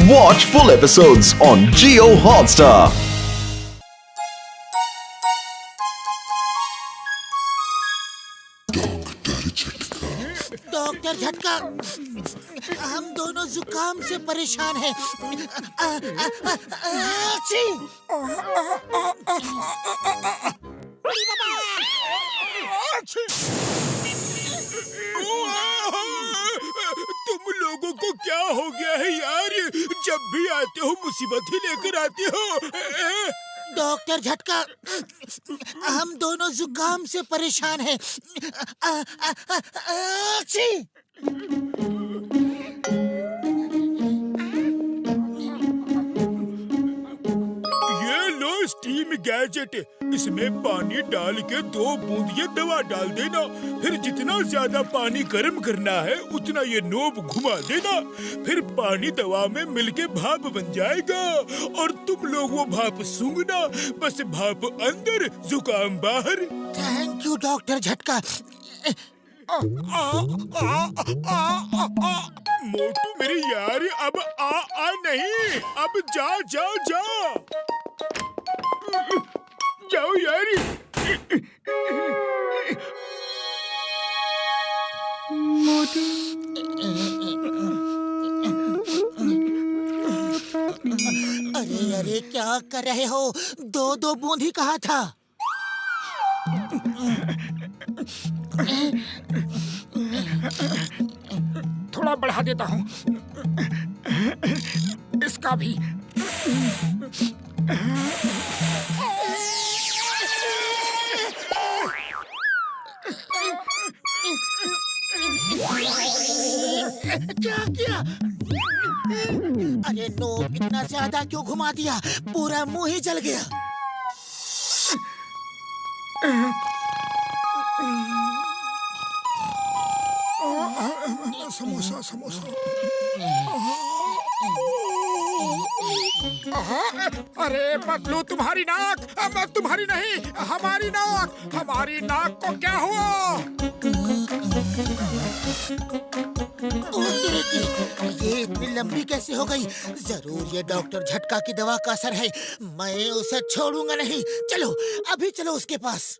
Watch full episodes on Jio Hotstar. Doctor झटका, हम दोनों जुकाम से परेशान हैं। तुम लोगों को क्या हो गया है यार? जब भी आते हो मुसीबत ही लेकर आते हो। डॉक्टर झटका, हम दोनों जुकाम से परेशान हैं। ये लो स्टीम गैजेट, इसमें पानी डाल के 2 बूंद ये दवा डाल देना। फिर जितना ज्यादा पानी गर्म करना है उतना ये नोब घुमा देना। फिर पानी दवा में मिलके भाप बन जाएगा और तुम लोग वो भाप सूंघना। बस भाप अंदर, जुकाम बाहर। थैंक यू डॉक्टर झटका। मोटू मेरे यार, अब आ नहीं, अब जा जा जा, जाओ यार। अरे अरे, क्या कर रहे हो? 2 बूंद ही कहा था। थोड़ा बढ़ा देता हूँ, इसका भी। क्या किया? अरे नोब इतना ज्यादा क्यों घुमा दिया? पूरा मुंह ही जल गया। समोसा समोसा। अरे पतलू, तुम्हारी नाक, तुम्हारी नहीं, हमारी नाक। हमारी नाक को क्या हुआ? ये इतनी लंबी कैसे हो गई? जरूर ये डॉक्टर झटका की दवा का असर है। मैं उसे छोड़ूंगा नहीं। चलो अभी चलो उसके पास।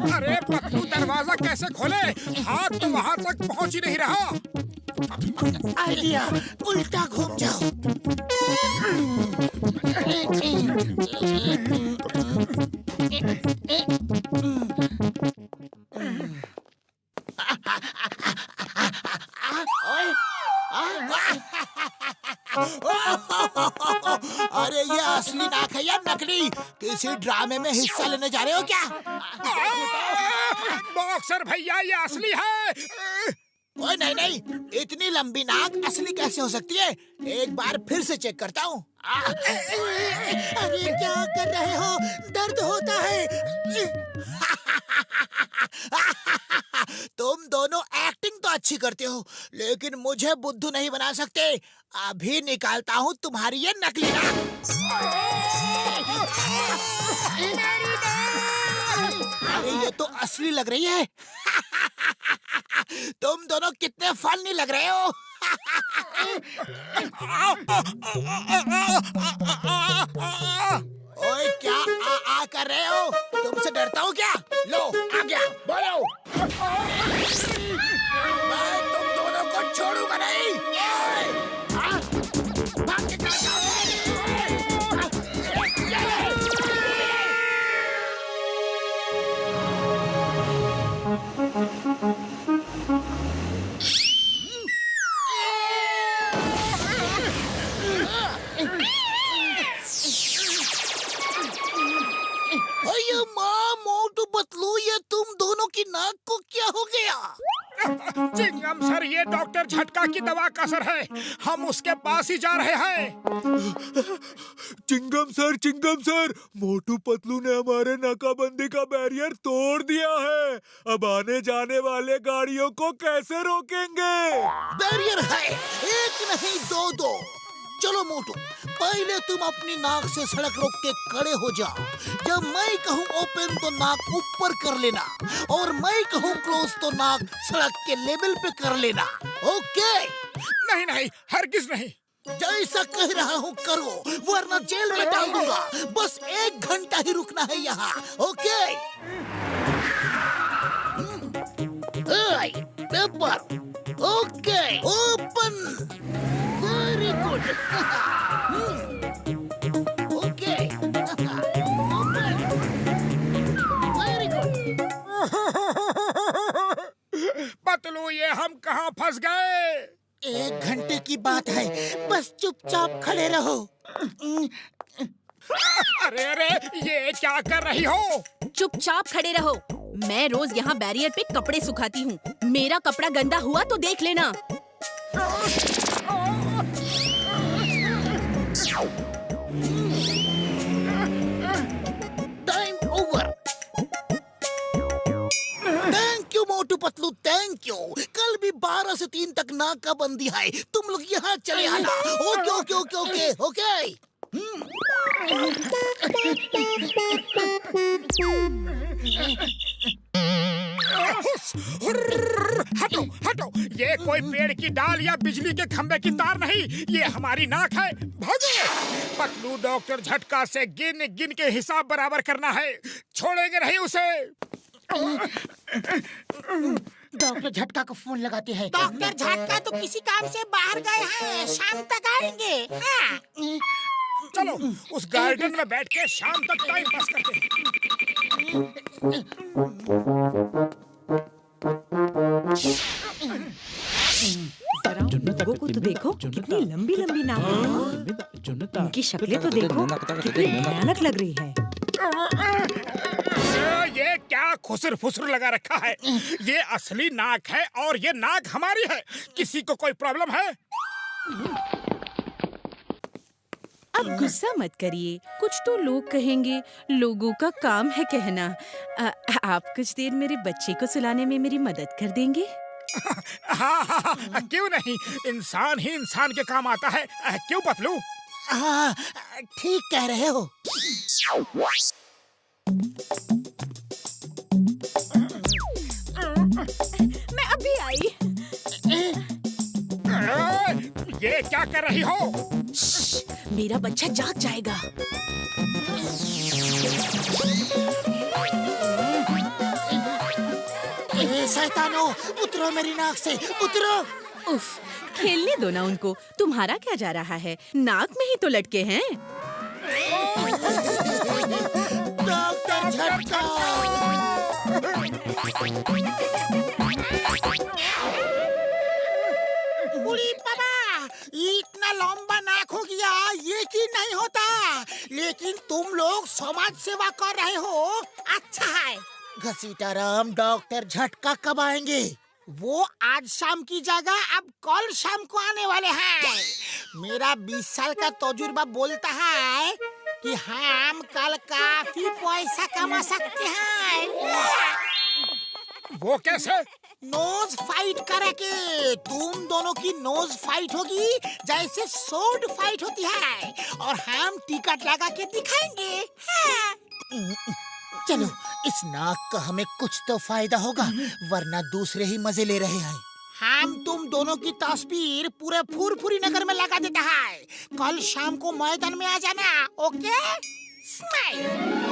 अरे पतलू, दरवाजा कैसे खोले? हाथ तो वहां तक पहुंच ही नहीं रहा। आइडिया, उल्टा घूम जाओ। अरे ये असली नाक है या नकली? किसी ड्रामे में हिस्सा लेने जा रहे हो क्या? बॉक्सर भैया, ये असली है। ओए नहीं नहीं, इतनी लंबी नाक असली कैसे हो सकती है? एक बार फिर से चेक करता हूँ। अरे क्या कर रहे हो? दर्द होता है। तुम दोनों एक्टिंग तो अच्छी करते हो, लेकिन मुझे बुद्धू नहीं बना सकते। अभी निकालता हूँ तुम्हारी ये नकली नाक। अरे ये तो असली लग रही है। तुम दोनों कितने फनी लग रहे हो। ओए क्या आ कर रहे हो? तुमसे डरता हूँ क्या? लो आ गया, बोलो। मैं तुम दोनों को छोड़ूंगा नहीं। भाग के चले जाओ। अरे माँ, मोटू पतलू, ये तुम दोनों की नाक को क्या हो गया? चिंगम सर, ये डॉक्टर झटका की दवा का असर है। हम उसके पास ही जा रहे हैं। चिंगम सर, मोटू पतलू ने हमारे नाकाबंदी का बैरियर तोड़ दिया है। अब आने जाने वाले गाड़ियों को कैसे रोकेंगे? बैरियर है, एक नहीं 2। चलो मोटू, पहले तुम अपनी नाक से सड़क रोक के खड़े हो जाओ। जब मैं कहूँ ओपन तो नाक ऊपर कर लेना, और मैं कहूँ क्लोज तो नाक सड़क के लेवल पे कर लेना। ओके? नहीं नहीं, हरगिज नहीं। जैसा कह रहा हूँ करो, वरना जेल में डाल दूंगा। बस 1 घंटा ही रुकना है यहाँ। Okay? Paper okay, open, very good. Okay, open, very good. Patlu, ये हम कहाँ फंस गए? 1 घंटे की बात है, बस चुपचाप खड़े रहो। अरे अरे, ये क्या कर रही हो? चुपचाप खड़े रहो। मैं रोज यहाँ बैरियर पे कपड़े सुखाती हूँ। मेरा कपड़ा गंदा हुआ तो देख लेना। Time over. Thank you Motu Patlu, thank you. कल भी 12 से 3 तक नाकाबंदी है। तुम लोग यहाँ चले आना। Okay okay okay okay okay. हटो हटो, ये कोई पेड़ की डाल या बिजली के खंबे की तार नहीं, ये हमारी नाक है। भागो! पतलू, डॉक्टर झटका से गिन गिन के हिसाब बराबर करना है, छोड़ेंगे नहीं उसे। डॉक्टर झटका को फोन लगाते हैं। डॉक्टर झटका तो किसी काम से बाहर गए हैं, शाम तक आएंगे। हाँ। चलो उस गार्डन में बैठ के शाम तक टाइम पास करते हैं। जरा उन लोगों को तो देखो, कितनी लंबी लंबी नाक है। उनकी शक्लें तो देखो, कितनी भयानक लग रही है। ये क्या खुसर फुसर लगा रखा है? ये असली नाक है और ये नाक हमारी है। किसी को कोई प्रॉब्लम है? अब गुस्सा मत करिए, कुछ तो लोग कहेंगे, लोगों का काम है कहना। आप कुछ देर मेरे बच्चे को सुलाने में मेरी मदद कर देंगे? हाँ हाँ हाँ, क्यों नहीं, इंसान ही इंसान के काम आता है। क्यों पतलू? हाँ, ठीक कह रहे हो। मैं अभी आई। ये क्या कर रही हो? मेरा बच्चा जाग जाएगा। शैतानो, उतरो मेरी नाक से, उतरो। उफ, खेलने दो ना उनको। तुम्हारा क्या जा रहा है, नाक में ही तो लटके हैं। डॉक्टर झटका। बुढ़ी बाबा, इतना लंबा नाक हो गया, ये की नहीं होता। लेकिन तुम लोग समाज सेवा कर रहे हो, अच्छा है। घसीटाराम, डॉक्टर झटका कब आएंगे? वो आज शाम की जगह अब कल शाम को आने वाले हैं। मेरा 20 साल का तजुर्बा बोलता है कि हम कल काफी पैसा कमा सकते हैं। वो कैसे? नोज फाइट करेंगे। तुम दोनों की नोज फाइट होगी जैसे सोड फाइट होती है, और हम टिकट लगा के दिखाएंगे। हाँ। चलो, इस नाक का हमें कुछ तो फायदा होगा, वरना दूसरे ही मजे ले रहे हैं। हम तुम दोनों की तस्वीर पूरे फुरफुरी नगर में लगा देता है। कल शाम को मैदान में आ जाना, ओके? स्माइल।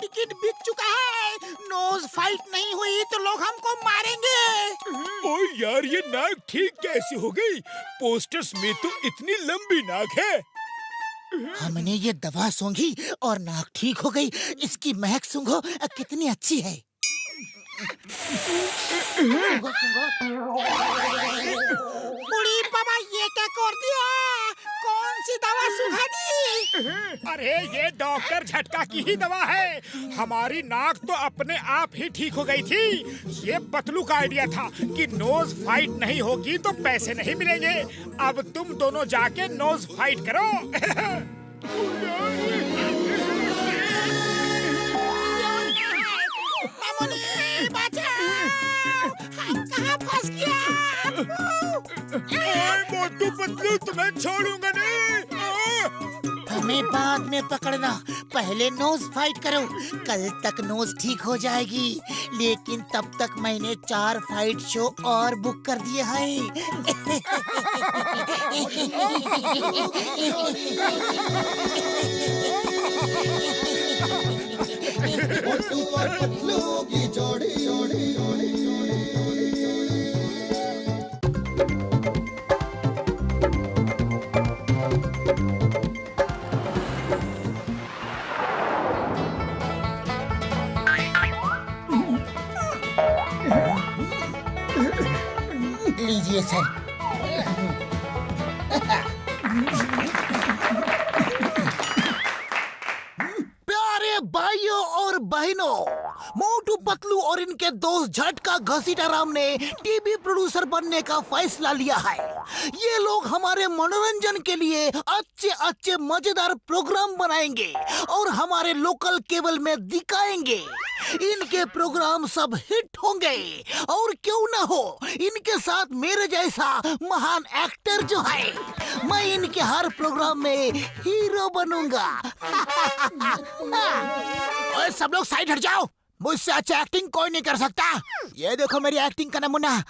टिकट बिक चुका है। नोज फाइट नहीं हुई तो लोग हमको मारेंगे। ओ यार, ये नाक ठीक कैसे हो गई? पोस्टर्स में तो इतनी लंबी नाक है। हमने ये दवा सूंघी और नाक ठीक हो गई। इसकी महक सूंघो, कितनी अच्छी है। बुढ़ी बाबा, ये क्या कर दिया? कौन सी दवा सुखा दी? अरे ये डॉक्टर झटका की ही दवा है। हमारी नाक तो अपने आप ही ठीक हो गई थी। ये पतलू का आइडिया था कि नोज फाइट नहीं होगी तो पैसे नहीं मिलेंगे। अब तुम दोनों जाके नोज फाइट करो। मामूली बचाओ, हम कहाँ फंस गया? मोटू पतलू तुम्हें छोड़ूंगा नहीं। हमें बाद में पकड़ना, पहले नोज फाइट करो। कल तक नोज ठीक हो जाएगी, लेकिन तब तक मैंने 4 फाइट शो और बुक कर दिए लीजिए सर। प्यारे भाइयों और बहनों, मोटू पतलू और इनके दोस्त झटका घसीटाराम ने टीवी प्रोड्यूसर बनने का फैसला लिया है। ये लोग हमारे मनोरंजन के लिए अच्छे अच्छे मजेदार प्रोग्राम बनाएंगे और हमारे लोकल केबल में दिखाएंगे। इनके प्रोग्राम सब हिट होंगे और क्यों ना हो, इनके साथ मेरे जैसा महान एक्टर जो है, मैं इनके हर प्रोग्राम में हीरो बनूंगा। ओए सब लोग साइड हट जाओ, मुझसे अच्छा एक्टिंग कोई नहीं कर सकता। ये देखो मेरी एक्टिंग का नमूना।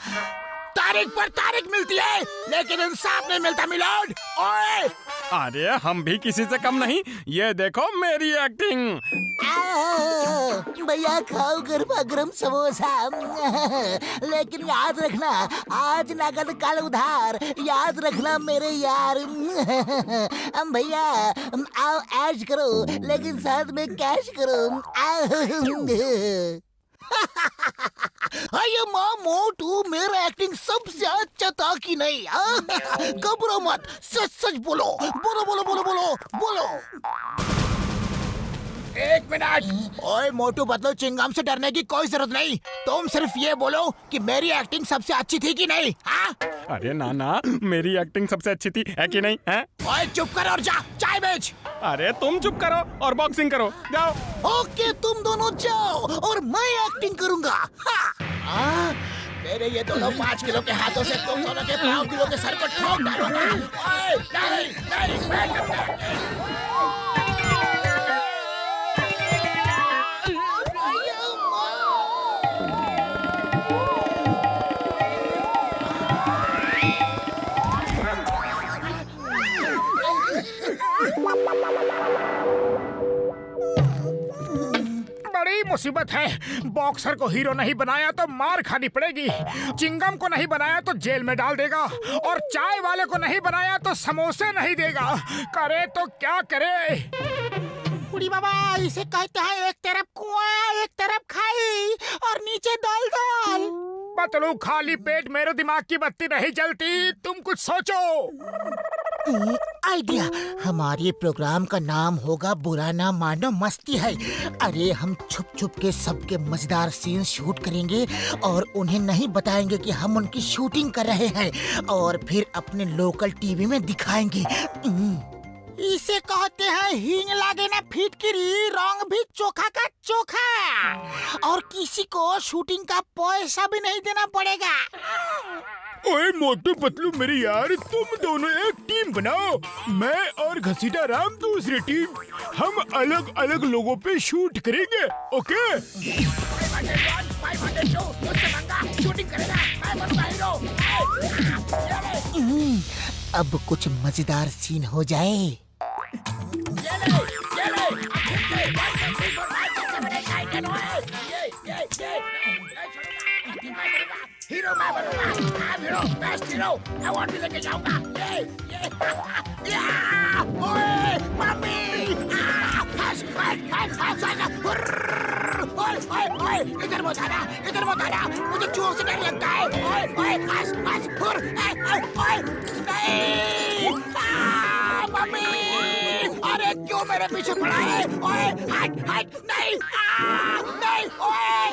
तारीख पर तारीख मिलती है लेकिन इंसाफ नहीं मिलता मिलोड। ओए अरे हम भी किसी से कम नहीं, ये देखो मेरी एक्टिंग। भैया खाओ गरमा गरम समोसा, लेकिन याद रखना आज नगद कल उधार। याद रखना मेरे यार। भैया आओ ऐश करो लेकिन साथ में कैश करो। अरे माँ मोटू, मेरा एक्टिंग सबसे अच्छा था कि नहीं? घबरो मत, सच सच बोलो। बोलो बोलो बोलो बोलो बोलो। 1 मिनट। ओए मोटू पतलू, चिंगम से डरने की कोई जरूरत नहीं। तुम सिर्फ ये बोलो कि मेरी एक्टिंग सबसे अच्छी थी कि नहीं? हाँ? अरे नाना, मेरी एक्टिंग सबसे अच्छी थी है कि नहीं है? ओए चुप कर और जा, चाय बेच। अरे तुम चुप करो और बॉक्सिंग करो, जाओ। ओके तुम दोनों जाओ और मैं एक्टिंग करूंगा। हाँ? मेरे ये दोनों 5 किलो के हाथों से तुम दोनों के 5 किलो के सर को ठोक डालूंगा। ओए नहीं नहीं, मैं बड़ी मुसीबत है। बॉक्सर को हीरो नहीं बनाया तो मार खानी पड़ेगी। चिंगम को नहीं बनाया तो जेल में डाल देगा और चाय वाले को नहीं बनाया तो समोसे नहीं देगा। करे तो क्या करे? उड़ी बाबा, इसे कहते हैं एक तरफ कुआं एक तरफ खाई और नीचे दलदल। पतलू, खाली पेट मेरे दिमाग की बत्ती नहीं जलती। तुम कुछ सोचो। आइडिया, हमारे प्रोग्राम का नाम होगा बुरा ना मानो मस्ती है। अरे हम छुप छुप के सबके मजेदार सीन शूट करेंगे और उन्हें नहीं बताएंगे कि हम उनकी शूटिंग कर रहे हैं और फिर अपने लोकल टीवी में दिखाएंगे। इसे कहते हैं हींग लागे ना फिटकिरी, रंग भी चोखा का चोखा। और किसी को शूटिंग का पैसा भी नहीं देना पड़ेगा। ओए मोटू पतलू मेरे यार, तुम दोनों एक टीम बनाओ। मैं और घसीटाराम दूसरी टीम। हम अलग अलग लोगों पे शूट करेंगे। ओके? अब कुछ मजेदार सीन हो जाए। हीरो मैं बनूंगा। I'm hero, best hero। Award भी लेके जाऊंगा। ओए मम्मी, इधर मत आना, इधर मत आना, मुझे चोर से डर लगता है। ओए ओए, नहीं। मेरे पीछे पड़ा है। ओए हट हट, नहीं नहीं, ओए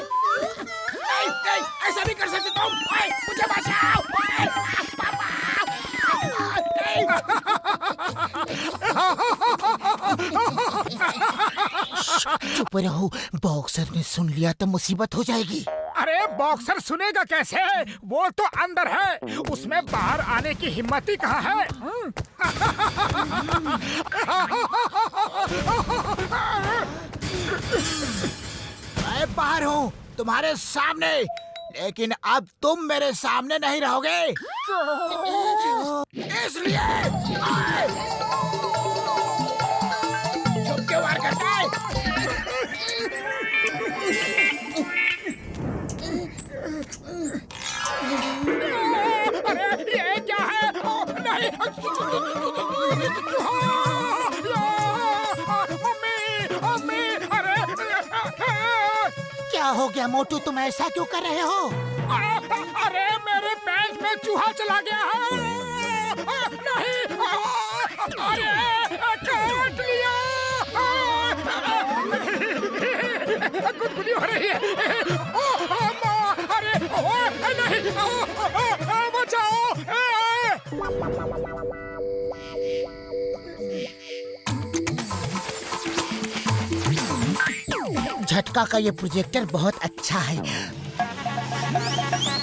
नहीं नहीं, ऐसा नहीं कर सकते तुम। ओए मुझे बचाओ, ओए पापा, नहीं। चुप रहो, बॉक्सर ने सुन लिया तो मुसीबत हो जाएगी। अरे बॉक्सर सुनेगा कैसे? वो तो अंदर है, उसमें बाहर आने की हिम्मत ही कहाँ है? मैं बाहर हूँ तुम्हारे सामने, लेकिन अब तुम मेरे सामने नहीं रहोगे। इसलिए चुप क्यों वार करता है? अरे ये क्या है? नहीं, मम्मी मम्मी, अरे क्या हो गया मोटू, तुम ऐसा क्यों कर रहे हो? अरे मेरे पैंट में चूहा चला गया है। नहीं, अरे काट लिया। गुदगुदी हो रही है। अरे नहीं, बचाओ। झटका का ये प्रोजेक्टर बहुत अच्छा है।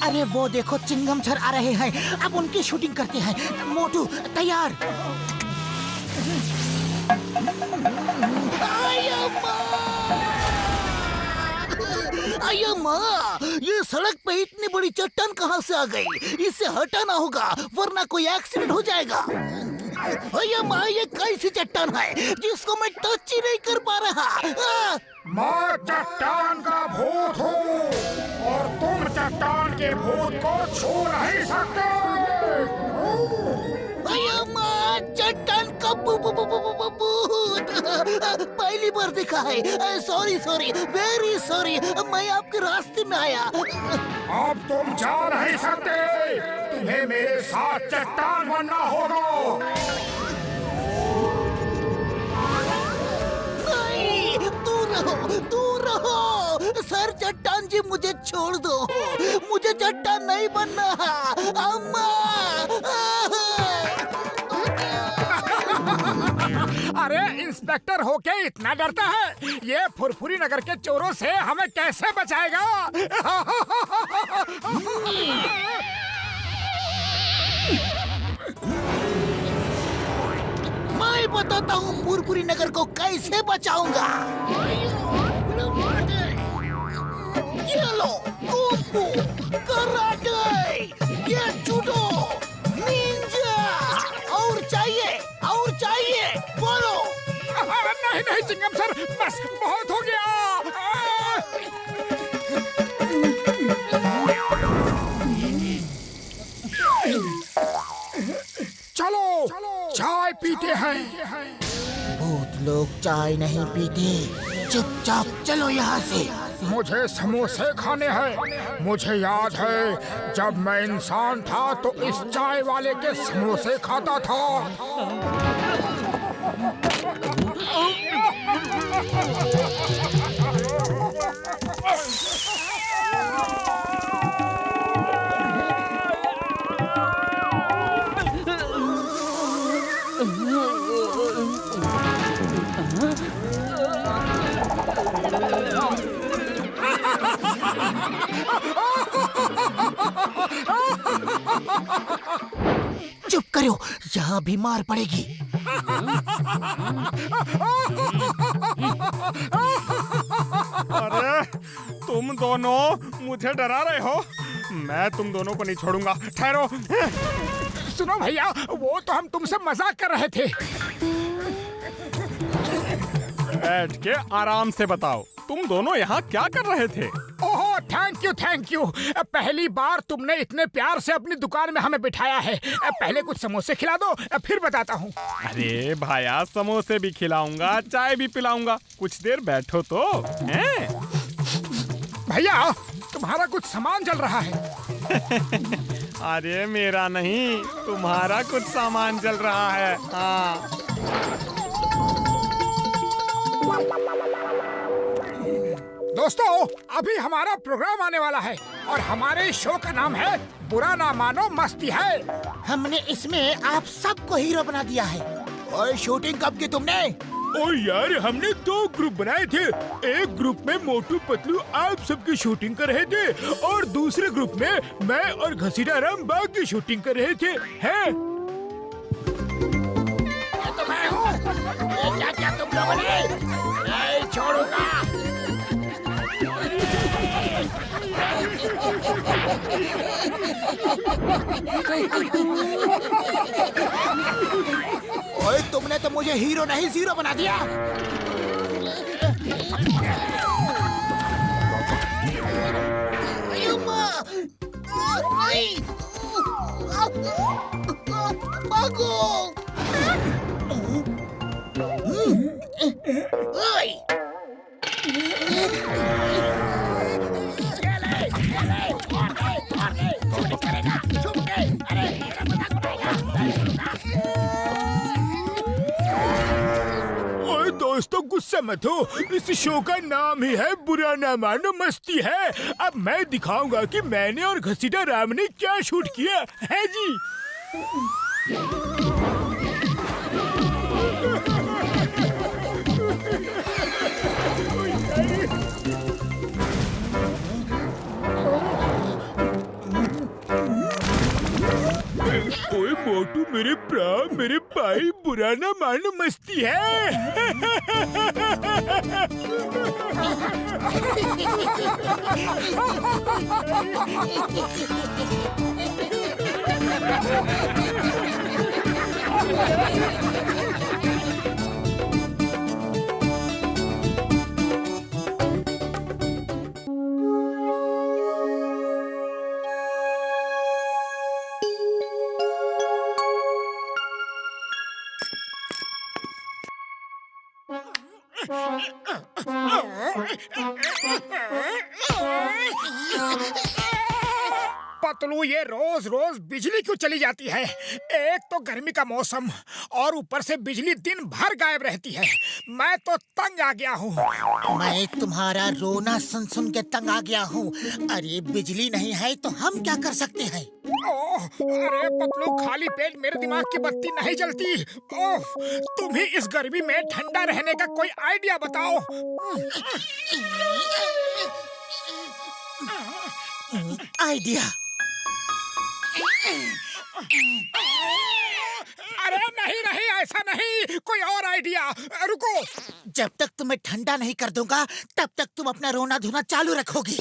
अरे वो देखो, चिंगम सर आ रहे हैं, अब उनकी शूटिंग करते हैं। मोटू तैयार। अयो माँ, ये सड़क पे इतनी बड़ी चट्टान कहाँ से आ गई? इसे हटाना होगा वरना कोई एक्सीडेंट हो जाएगा। अयो माँ, ये कैसी चट्टान है जिसको मैं टच ही नहीं कर पा रहा? मैं चट्टान का भूत हूँ और तुम चट्टान के भूत को छू नहीं सकते। अयो माँ, चट्टान का भूत पहली बार देखा है। सॉरी सॉरी, वेरी सॉरी, मैं आपके रास्ते में आया। अब तुम जा नहीं सकते, तुम्हें मेरे साथ चट्टान बनना होगा। नहीं, दूर रहो सर, चट्टान जी मुझे छोड़ दो, मुझे चट्टान नहीं बनना। अम्मा। अरे इंस्पेक्टर होके इतना डरता है? ये फुरफुरी नगर के चोरों से हमें कैसे बचाएगा? मैं बताता हूँ फुरफुरी नगर को कैसे बचाऊंगा। ये लो, कुंफू, कराटे, ये जूडो, निंजा, और चाहिए, बोलो। नहीं चिंगम सर, बस बहुत हो गया। चलो चाय पीते हैं। बहुत लोग चाय नहीं पीते, चुपचाप चलो यहाँ से। मुझे समोसे खाने हैं। मुझे याद है जब मैं इंसान था तो इस चाय वाले के समोसे खाता था। चुप करो, यहाँ भी मार पड़ेगी। अरे तुम दोनों मुझे डरा रहे हो। मैं तुम दोनों को नहीं छोड़ूंगा। ठहरो। सुनो भैया, वो तो हम तुमसे मजाक कर रहे थे। बैठ के आराम से बताओ, तुम दोनों यहाँ क्या कर रहे थे? ओह थैंक यू। पहली बार तुमने इतने प्यार से अपनी दुकान में हमें बिठाया है। पहले कुछ समोसे खिला दो, फिर बताता हूँ। अरे भाया, समोसे भी खिलाऊंगा, चाय भी पिलाऊंगा। कुछ देर बैठो तो। हैं? भैया तुम्हारा कुछ सामान जल रहा है। अरे मेरा नहीं, तुम्हारा कुछ सामान जल रहा है। हाँ। दोस्तों, अभी हमारा प्रोग्राम आने वाला है और हमारे शो का नाम है बुरा ना मानो मस्ती है। हमने इसमें आप सबको हीरो बना दिया है। और शूटिंग कब की तुमने? ओ यार, हमने 2 ग्रुप बनाए थे। एक ग्रुप में मोटू पतलू आप सबकी शूटिंग कर रहे थे और दूसरे ग्रुप में मैं और घसीटा राम बाग की शूटिंग कर रहे थे। हैं? ये तो मैं हूँ। ये क्या क्या तुम लोगों ने? नहीं छोड़ूंगा। ओए, तुमने तो मुझे हीरो नहीं जीरो बना दिया। नहीं। भागो। ओए। ओए दोस्तों, गुस्सा मत हो। इस शो का नाम ही है बुरा ना मानो मस्ती है। अब मैं दिखाऊंगा कि मैंने और घसीटा राम ने क्या शूट किया है जी। ओए मोटू, मेरे प्राण, मेरे भाई, बुरा ना मानो मस्ती है। पतलू, ये रोज रोज बिजली क्यों चली जाती है? एक तो गर्मी का मौसम और ऊपर से बिजली दिन भर गायब रहती है। मैं तो तंग आ गया हूँ। मैं तुम्हारा रोना सुन सुन के तंग आ गया हूँ। अरे बिजली नहीं है तो हम क्या कर सकते हैं? ओह, अरे पतलू, खाली पेट मेरे दिमाग की बत्ती नहीं जलती। ओह, तुम ही इस गर्मी में ठंडा रहने का कोई आइडिया बताओ। आइडिया? अरे नहीं नहीं, ऐसा नहीं, कोई और आइडिया। रुको। जब तक तुम्हें ठंडा नहीं कर दूंगा तब तक तुम अपना रोना धोना चालू रखोगी।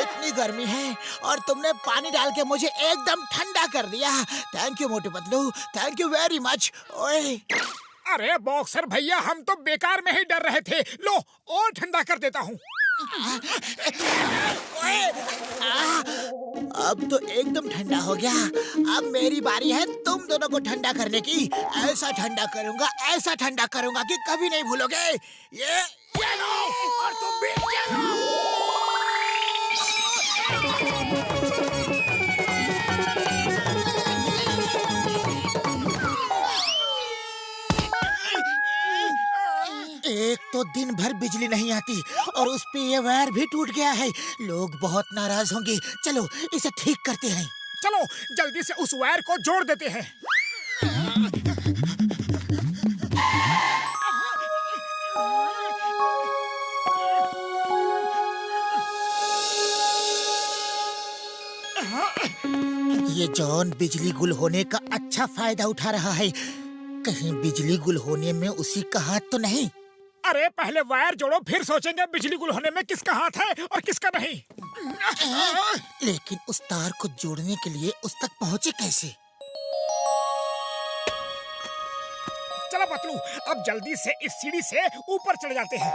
इतनी गर्मी है और तुमने पानी डाल के मुझे एकदम ठंडा कर दिया। Thank you Motu Patlu, thank you very much. ओए, अरे बॉक्सर भैया, हम तो बेकार में ही डर रहे थे। लो, और ठंडा कर देता हूँ। अब तो एकदम ठंडा हो गया। अब मेरी बारी है तुम दोनों को ठंडा करने की। ऐसा ठंडा करूंगा कि कभी नहीं भूलोगे। ये लो, और तुम भी ये लो। एक तो दिन भर बिजली नहीं आती और उस पे ये वायर भी टूट गया है। लोग बहुत नाराज होंगे। चलो इसे ठीक करते हैं। चलो जल्दी से उस वायर को जोड़ देते हैं। ये जॉन बिजली गुल होने का अच्छा फायदा उठा रहा है। कहीं बिजली गुल होने में उसी का हाथ तो नहीं? अरे पहले वायर जोड़ो, फिर सोचेंगे बिजली गुल होने में किसका हाथ है और किसका नहीं। लेकिन उस तार को जोड़ने के लिए उस तक पहुँचे कैसे? चलो पतलू, अब जल्दी से इस सीढ़ी से ऊपर चढ़ जाते हैं।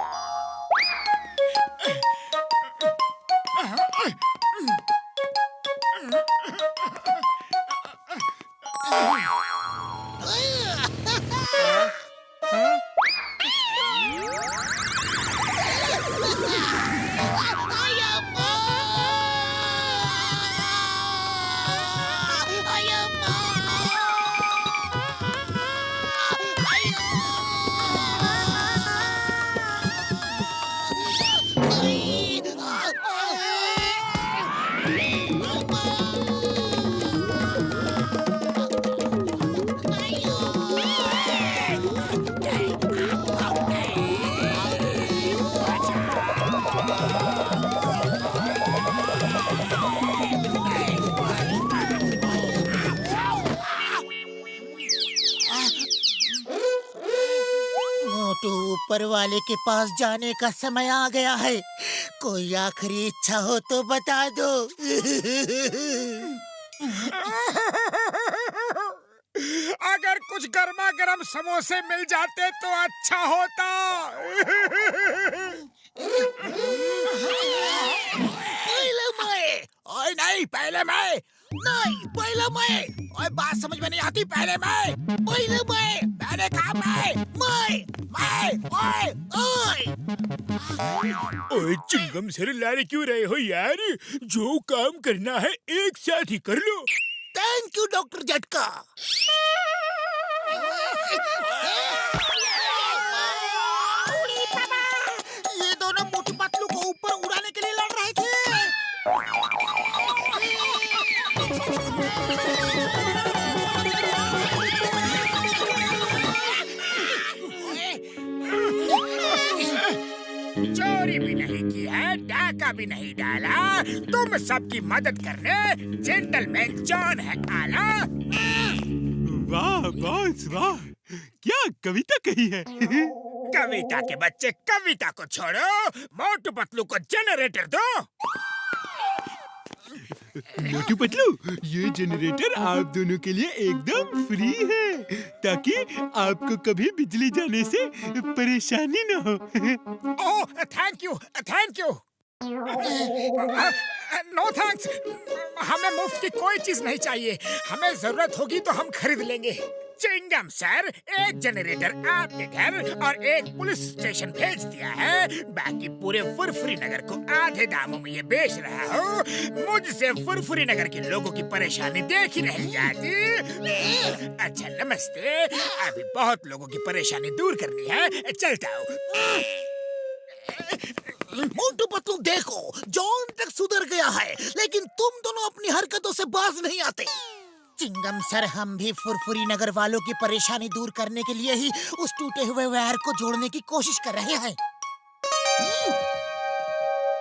ऊपर वाले के पास जाने का समय आ गया है। कोई आखिरी इच्छा हो तो बता दो। अगर कुछ गर्मा गर्म समोसे मिल जाते तो अच्छा होता। पहले मैं। ओए नहीं, पहले मैं। नहीं, पहले मैं। ओए बात समझ में नहीं आती, पहले मैं। पहले मैं। मैंने कहा मैं। ओए ओए। ओए चिंगम सर, लारे क्यों रहे हो यार? जो काम करना है एक साथ ही कर लो। थैंक यू डॉक्टर झटका। ये दोनों मोटू पतलू को ऊपर उड़ाने के लिए लड़ रहे थे। चोरी भी नहीं की है, डाका भी नहीं डाला, तुम सबकी मदद करने जेंटलमैन जॉन है आला। वाह बॉस वाह, क्या कविता कही है। कविता के बच्चे कविता को छोड़ो, मोटू पतलू को जनरेटर दो। मोटू पतलू, ये जनरेटर आप दोनों के लिए एकदम फ्री है, ताकि आपको कभी बिजली जाने से परेशानी न हो। Oh thank you thank you. No thanks, हमें मुफ्त की कोई चीज नहीं चाहिए। हमें जरूरत होगी तो हम खरीद लेंगे। चिंगम सर, एक जनरेटर आपके घर और एक पुलिस स्टेशन भेज दिया है। बाकी पूरे फुरफुरी नगर को आधे दामों में ये बेच रहा हूँ। मुझसे फुरफुरी नगर के लोगों की परेशानी देखी नहीं जाती। अच्छा नमस्ते, अभी बहुत लोगों की परेशानी दूर करनी है, चलता हूँ। मोटू पतलू देखो, जॉन तक सुधर गया है, लेकिन तुम दोनों अपनी हरकतों से बाज नहीं आते। चिंगम सर, हम भी फुरफुरी नगर वालों की परेशानी दूर करने के लिए ही उस टूटे हुए वायर को जोड़ने की कोशिश कर रहे हैं।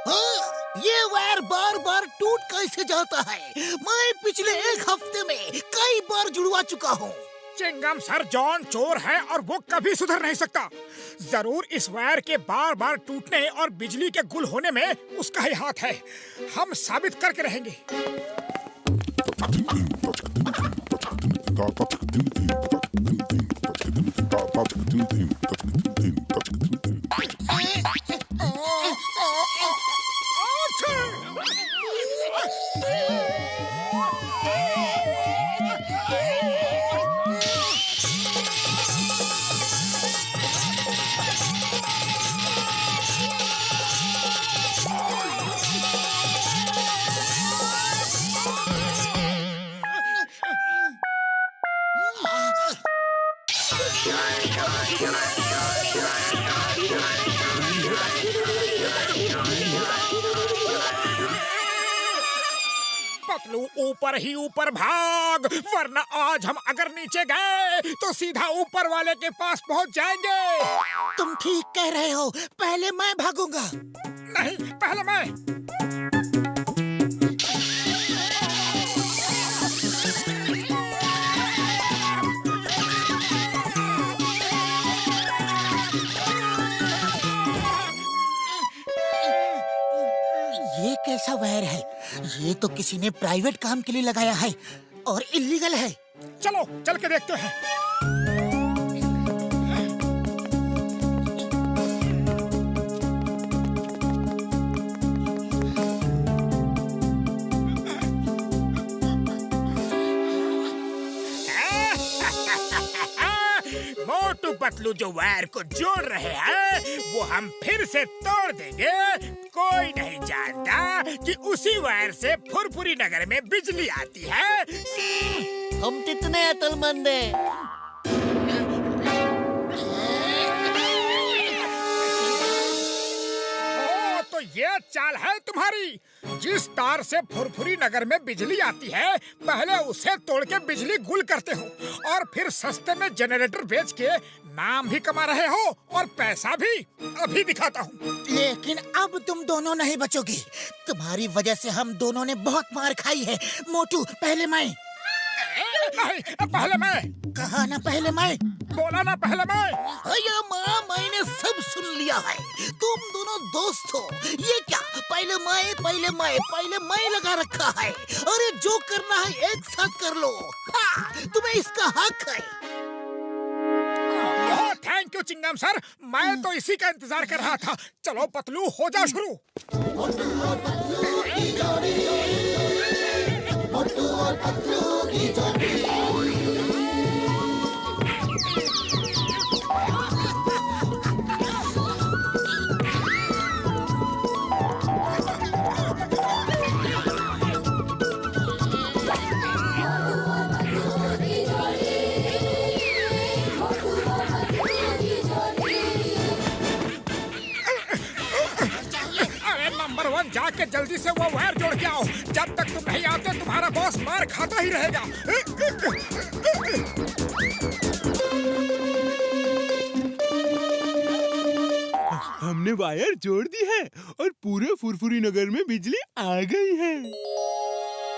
हाँ, ये वायर बार बार टूट कैसे जाता है? मैं पिछले एक हफ्ते में कई बार जुड़वा चुका हूँ। चिंगम सर, जॉन चोर है और वो कभी सुधर नहीं सकता। जरूर इस वायर के बार बार टूटने और बिजली के गुल होने में उसका ही हाथ है। हम साबित करके रहेंगे। पतलू ऊपर ही ऊपर भाग, वरना आज हम अगर नीचे गए तो सीधा ऊपर वाले के पास पहुंच जाएंगे। तुम ठीक कह रहे हो, पहले मैं भागूंगा। नहीं, पहले मैं। ये कैसा वायर है? ये तो किसी ने प्राइवेट काम के लिए लगाया है और इल्लीगल है। चलो चल के देखते हैं। मोटू पतलू जो वायर को जोड़ रहे हैं वो हम फिर से तोड़ देंगे। कोई नहीं जानता कि उसी वायर से फुरफुरी नगर में बिजली आती है। हम कितने अकलमंद हैं। तो ये चाल है तुम्हारी। जिस तार से फुरफुरी नगर में बिजली आती है, पहले उसे तोड़ के बिजली गुल करते हो और फिर सस्ते में जनरेटर बेच के नाम भी कमा रहे हो और पैसा भी। अभी दिखाता हूँ। लेकिन अब तुम दोनों नहीं बचोगे। तुम्हारी वजह से हम दोनों ने बहुत मार खाई है। मोटू, पहले मैं। नहीं, पहले मैं। कहा ना पहले मैं। बोला ना पहले मैं। अया माँ, मैंने सब सुन लिया है। तुम दोनों दोस्त हो। ये क्या पहले मैं लगा रखा है। अरे जो करना है एक साथ कर लो। हाँ, तुम्हें इसका हक है। ओह, थैंक यू चिंगम सर, मैं तो इसी का इंतजार कर रहा था। चलो पतलू, हो जा शुरू। नंबर 1, जाके जल्दी से वो वायर जोड़ के आओ। जब तक तुम नहीं आते तुम्हारा बॉस मार खाता ही रहेगा। हमने वायर जोड़ दी है और पूरे फुरफुरी नगर में बिजली आ गई है।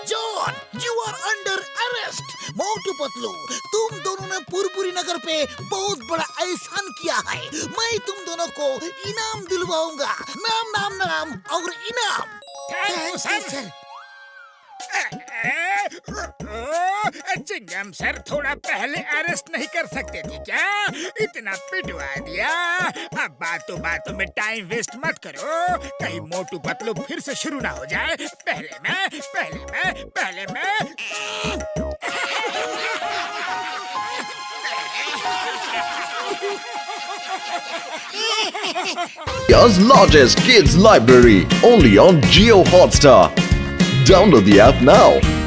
John, you are under arrest. Motu Patlu, तुम दोनों ने पुरपुरी नगर पे बहुत बड़ा एहसान किया है। मैं तुम दोनों को इनाम दिलवाऊंगा। नाम और इनाम। Thank you sir. Chingam sir, थोड़ा पहले अरेस्ट नहीं कर सकते थे क्या? इतना पिटवा दिया। अब बातों बातों में टाइम वेस्ट मत करो, कहीं मोटू पतलू फिर से शुरू ना हो जाए। पहले मैं। India's largest kids library, only on Geo Hotstar. Download the app now.